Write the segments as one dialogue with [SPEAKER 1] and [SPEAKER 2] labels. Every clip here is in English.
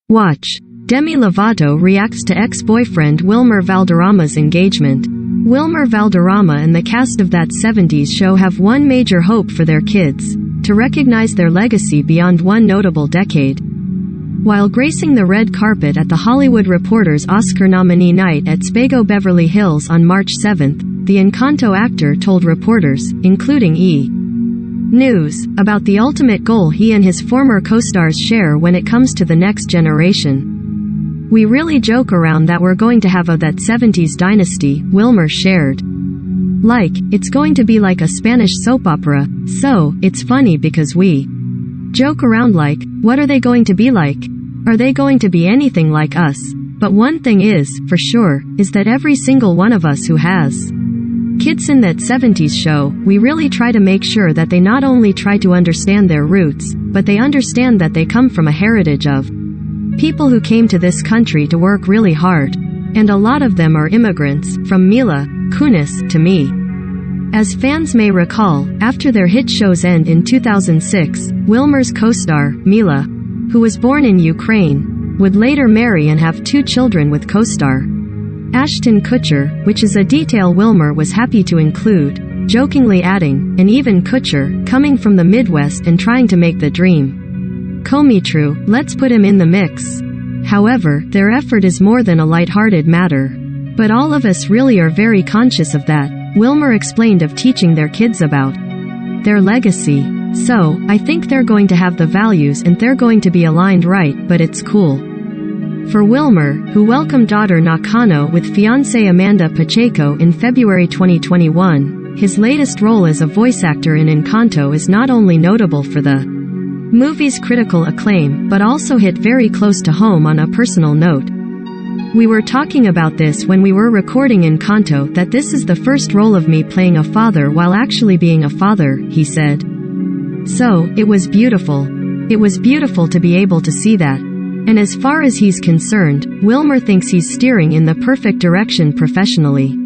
[SPEAKER 1] Watch. Demi Lovato reacts to ex-boyfriend Wilmer Valderrama's engagement. Wilmer Valderrama and the cast of That 70s Show have one major hope for their kids: to recognize their legacy beyond one notable decade. While gracing the red carpet at the Hollywood Reporter's Oscar nominee night at Spago Beverly Hills on March 7, the Encanto actor told reporters, including E! News, about the ultimate goal he and his former co-stars share when it comes to the next generation. "We really joke around that we're going to have a That 70s dynasty," Wilmer shared. "Like, it's going to be like a Spanish soap opera, so, it's funny because we joke around like, what are they going to be like? Are they going to be anything like us? But one thing is, for sure, is that every single one of us who has kids in That 70s Show, we really try to make sure that they not only try to understand their roots, but they understand that they come from a heritage of people who came to this country to work really hard. And a lot of them are immigrants, from Mila Kunis to me." As fans may recall, after their hit show's end in 2006, Wilmer's co-star, Mila, who was born in Ukraine, would later marry and have 2 children with co-star Ashton Kutcher, which is a detail Wilmer was happy to include, jokingly adding, "And even Kutcher, coming from the Midwest and trying to make the dream come true, let's put him in the mix." However, their effort is more than a light-hearted matter. "But all of us really are very conscious of that," Wilmer explained of teaching their kids about their legacy. "So, I think they're going to have the values and they're going to be aligned right, but it's cool." For Wilmer, who welcomed daughter Nakano with fiancée Amanda Pacheco in February 2021, his latest role as a voice actor in Encanto is not only notable for the movie's critical acclaim, but also hit very close to home on a personal note. "We were talking about this when we were recording Encanto, that this is the first role of me playing a father while actually being a father," he said. "So, it was beautiful. It was beautiful to be able to see that." And as far as he's concerned, Wilmer thinks he's steering in the perfect direction professionally.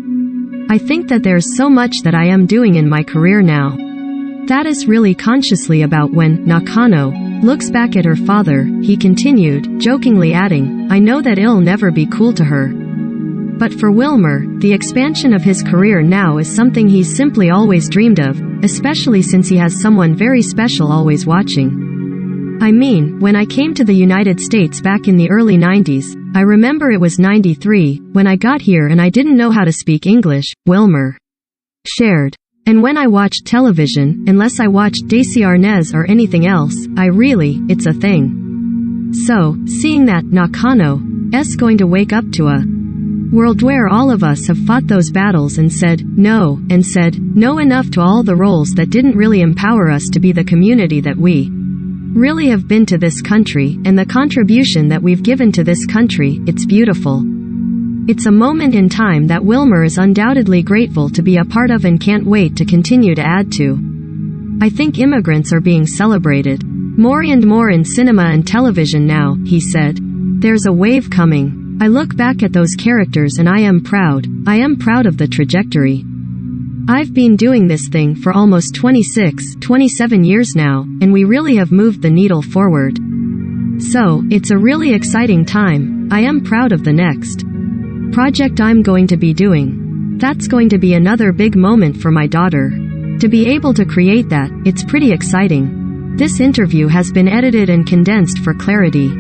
[SPEAKER 1] "I think that there's so much that I am doing in my career now that is really consciously about when Nakano looks back at her father," he continued, jokingly adding, "I know that it'll never be cool to her." But for Wilmer, the expansion of his career now is something he's simply always dreamed of, especially since he has someone very special always watching. "I mean, when I came to the United States back in the early 90s, I remember it was 93, when I got here and I didn't know how to speak English," Wilmer shared. "And when I watched television, unless I watched Desi Arnaz or anything else, it's a thing. So, seeing that Nakano's going to wake up to a world where all of us have fought those battles and said no enough to all the roles that didn't really empower us to be the community that we really have been to this country, and the contribution that we've given to this country, it's beautiful. It's a moment in time that Wilmer is undoubtedly grateful to be a part of and can't wait to continue to add to. I think immigrants are being celebrated more and more in cinema and television now," he said. "There's a wave coming. I look back at those characters and I am proud. I am proud of the trajectory. I've been doing this thing for almost 27 years now, and we really have moved the needle forward. So, it's a really exciting time. I am proud of the next project I'm going to be doing. That's going to be another big moment for my daughter. To be able to create that, it's pretty exciting." This interview has been edited and condensed for clarity.